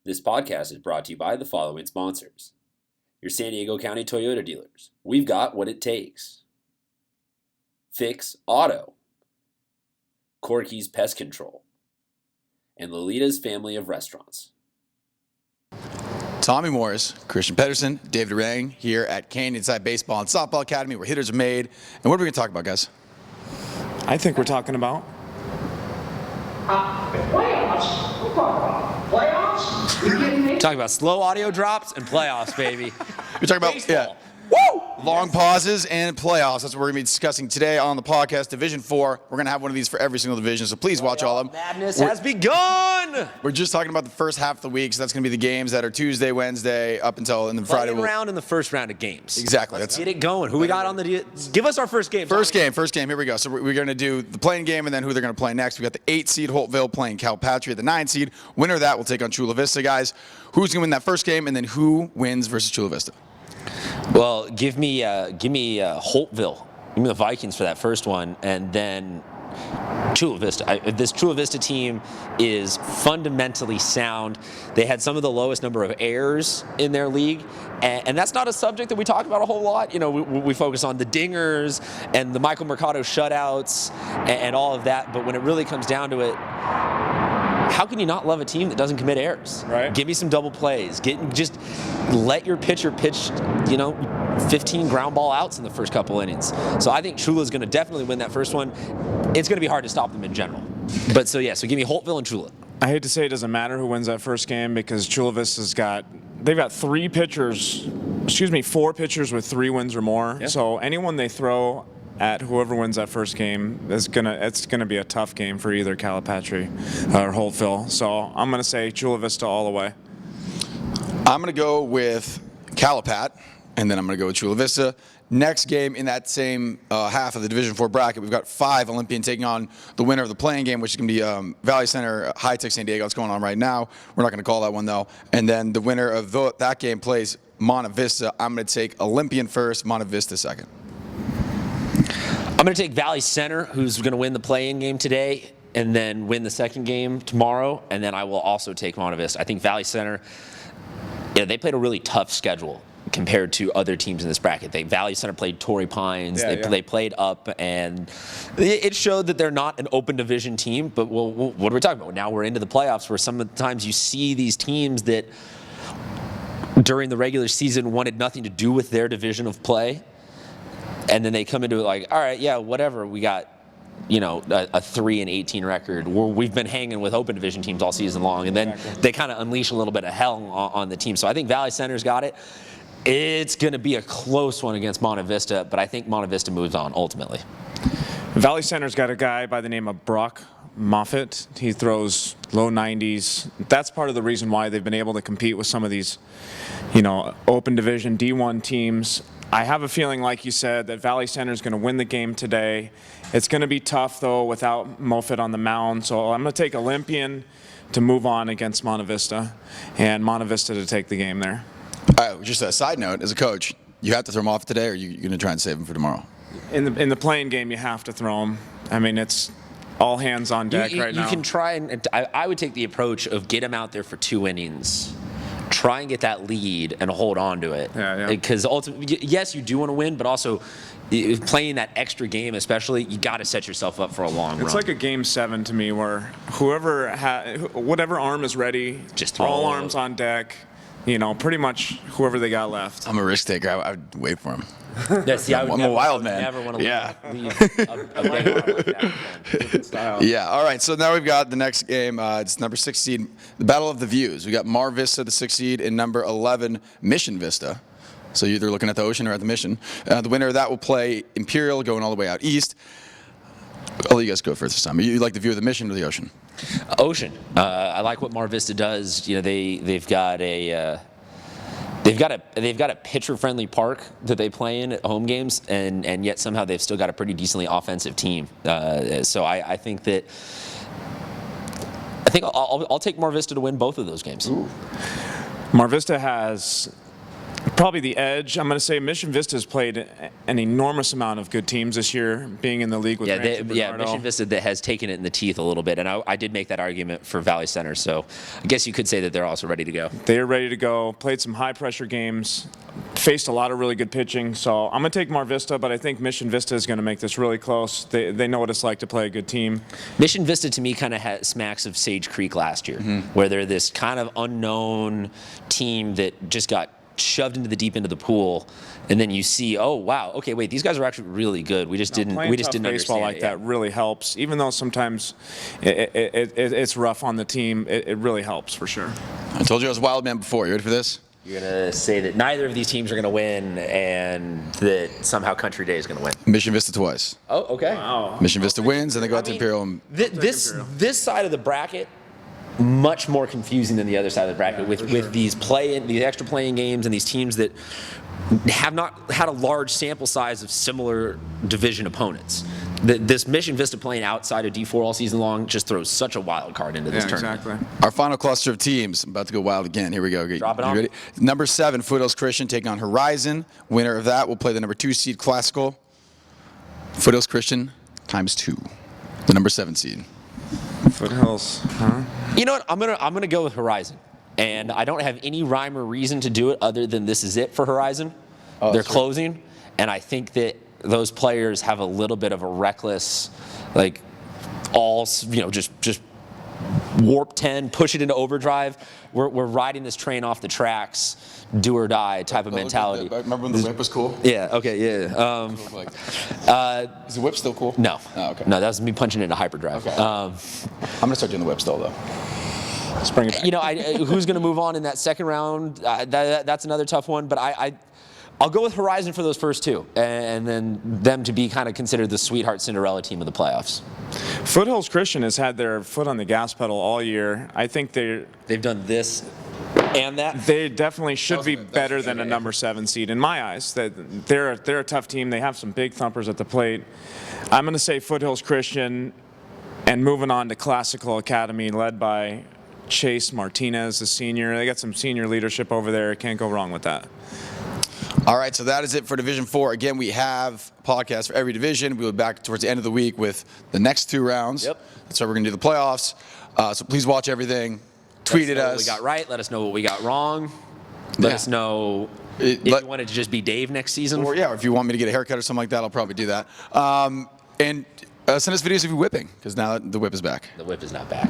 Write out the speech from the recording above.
This podcast is brought to you by the following sponsors. Your San Diego County Toyota dealers. We've got what it takes. Fix Auto. Corky's Pest Control. And Lolita's Family of Restaurants. Tommy Morris, Christian Pedersen, David Rang here at Canyonside Baseball and Softball Academy, where hitters are made. And what are we going to talk about, guys? I think we're talking about playoffs. We're talking about playoffs. You kidding me? Talking about slow audio drops and playoffs, baby. We're talking about Baseball. long pauses and playoffs. That's what we're going to be discussing today on the podcast. Division 4. We're going to have one of these for every single division, so please watch all of them. Madness has begun. We're just talking about the first half of the week, so that's going to be the games that are Tuesday, Wednesday, up until in the Friday. Playing round in the first round of games. Exactly. Let's get it going. Who we got on the? Give us our first game. First game. Here we go. So we're going to do the playing game and then who they're going to play next. We got the 8 seed Holtville playing Calipatria, the 9 seed. Winner of that will take on Chula Vista, guys. Who's going to win that first game, and then who wins versus Chula Vista? Well, give me Holtville. Give me the Vikings for that first one, and then Chula Vista. This Chula Vista team is fundamentally sound. They had some of the lowest number of errors in their league, and that's not a subject that we talk about a whole lot. You know, we focus on the dingers and the Michael Mercado shutouts and all of that, but when it really comes down to it, how can you not love a team that doesn't commit errors? Right. Give me some double plays. Just let your pitcher pitch, 15 ground ball outs in the first couple innings. So I think Chula's going to definitely win that first one. It's going to be hard to stop them in general. But so give me Holtville and Chula. I hate to say it doesn't matter who wins that first game because Chula Vista's got 4 pitchers with 3 wins or more. Yeah. So anyone they throw at whoever wins that first game it's gonna be a tough game for either Calipatria or Holtville. So I'm gonna say Chula Vista all the way. I'm going to go with Calipat, and then I'm going to go with Chula Vista. Next game in that same half of the Division 4 bracket, we've got 5 Olympian taking on the winner of the playing game, which is going to be Valley Center, High Tech San Diego. It's going on right now. We're not going to call that one, though. And then the winner of that game plays Monte Vista. I'm going to take Olympian first, Monte Vista second. I'm going to take Valley Center, who's going to win the play-in game today, and then win the second game tomorrow. And then I will also take Monte Vista. I think Valley Center, they played a really tough schedule compared to other teams in this bracket. Valley Center played Torrey Pines. They played up, and it showed that they're not an open division team. But what are we talking about? Now we're into the playoffs, where sometimes you see these teams that during the regular season wanted nothing to do with their division of play. And then they come into it like, all right, yeah, whatever. We got, a 3-18 record. We've been hanging with open division teams all season long, and then they kind of unleash a little bit of hell on the team. So I think Valley Center's got it. It's going to be a close one against Monte Vista, but I think Monte Vista moves on ultimately. Valley Center's got a guy by the name of Brock Moffitt. He throws low 90s. That's part of the reason why they've been able to compete with some of these, open division D1 teams. I have a feeling, like you said, that Valley Center is going to win the game today. It's going to be tough, though, without Moffitt on the mound. So I'm going to take Olympian to move on against Monte Vista, and Monte Vista to take the game there. Just a side note, as a coach, you have to throw him off today, or are you going to try and save him for tomorrow? In the playing game, you have to throw him. I mean, it's all hands on deck right now. You can try, and I would take the approach of get him out there for 2 innings. Try and get that lead and hold on to it. Yeah. Because ultimately, yes, you do want to win, but also playing that extra game, especially, you got to set yourself up for a long run. It's like a game 7 to me, where whatever arm is ready, just throw all it. arms on deck. Pretty much whoever they got left. I'm a risk taker. I would wait for him. I'm a wild man. Never want to leave a big arm like that. Different style. Yeah, all right. So now we've got the next game. It's number 6 seed, the Battle of the Views. We got Mar Vista, the 6 seed, and number 11, Mission Vista. So you're either looking at the ocean or at the Mission. The winner of that will play Imperial, going all the way out east. I'll let you guys go first this time. You like the view of the Mission or the ocean? Ocean. I like what Mar Vista does. They've got a pitcher-friendly park that they play in at home games, and yet somehow they've still got a pretty decently offensive team. So I think I'll take Mar Vista to win both of those games. Mar Vista has Probably the edge. I'm going to say Mission Vista has played an enormous amount of good teams this year, being in the league with Rancho Bernardo. Mission Vista that has taken it in the teeth a little bit, and I did make that argument for Valley Center, so I guess you could say that they're also ready to go. They're ready to go. Played some high-pressure games, faced a lot of really good pitching. So I'm going to take Mar Vista, but I think Mission Vista is going to make this really close. They know what it's like to play a good team. Mission Vista to me kind of smacks of Sage Creek last year, where they're this kind of unknown team that just got shoved into the deep end of the pool, and then you see, oh wow, okay, wait, these guys are actually really good. We just didn't baseball understand like it, that really helps. Even though sometimes it's rough on the team, it really helps for sure. I told you I was a wild man before. You ready for this? You're gonna say that neither of these teams are gonna win, and that somehow Country Day is gonna win. Mission Vista twice. Oh, okay. Wow. Mission Vista wins, and they go out to Imperial. And This side of the bracket, much more confusing than the other side of the bracket with these extra playing games and these teams that have not had a large sample size of similar division opponents. This Mission Vista playing outside of D4 all season long just throws such a wild card into this tournament. Exactly. Our final cluster of teams. I'm about to go wild again. Here we go. Drop it You on. ready? Number 7, Foothills Christian taking on Horizon. Winner of that will play the number 2 seed Classical. Foothills Christian times 2. The number 7 seed. Foothills, huh? You know what? I'm gonna go with Horizon, and I don't have any rhyme or reason to do it other than this is it for Horizon. They're closing, and I think that those players have a little bit of a reckless, like, just warp 10, push it into overdrive. We're riding this train off the tracks, do or die type of mentality. Remember when the whip was cool? Yeah. Okay. Yeah. Is the whip still cool? No. Oh, okay. No, that was me punching into hyperdrive. Okay. I'm gonna start doing the whip still though. Let's bring it back. You know, who's going to move on in that second round? That's another tough one. But I'll go with Horizon for those first two, and then them to be kind of considered the sweetheart Cinderella team of the playoffs. Foothills Christian has had their foot on the gas pedal all year. I think They've done this and that. they definitely should be better than a number 7 seed in my eyes. They're a tough team. They have some big thumpers at the plate. I'm going to say Foothills Christian, and moving on to Classical Academy, led by Chase Martinez, the senior. They got some senior leadership over there. Can't go wrong with that. All right, so that is it for Division 4. Again, we have podcasts for every division. We'll be back towards the end of the week with the next 2 rounds. Yep. That's why we're going to do the playoffs. So please watch everything. Tweet at us. Let us know what we got right. Let us know what we got wrong. Let us know if you want it to just be Dave next season. Or if you want me to get a haircut or something like that, I'll probably do that. And send us videos of you whipping, because now the whip is back. The whip is not back.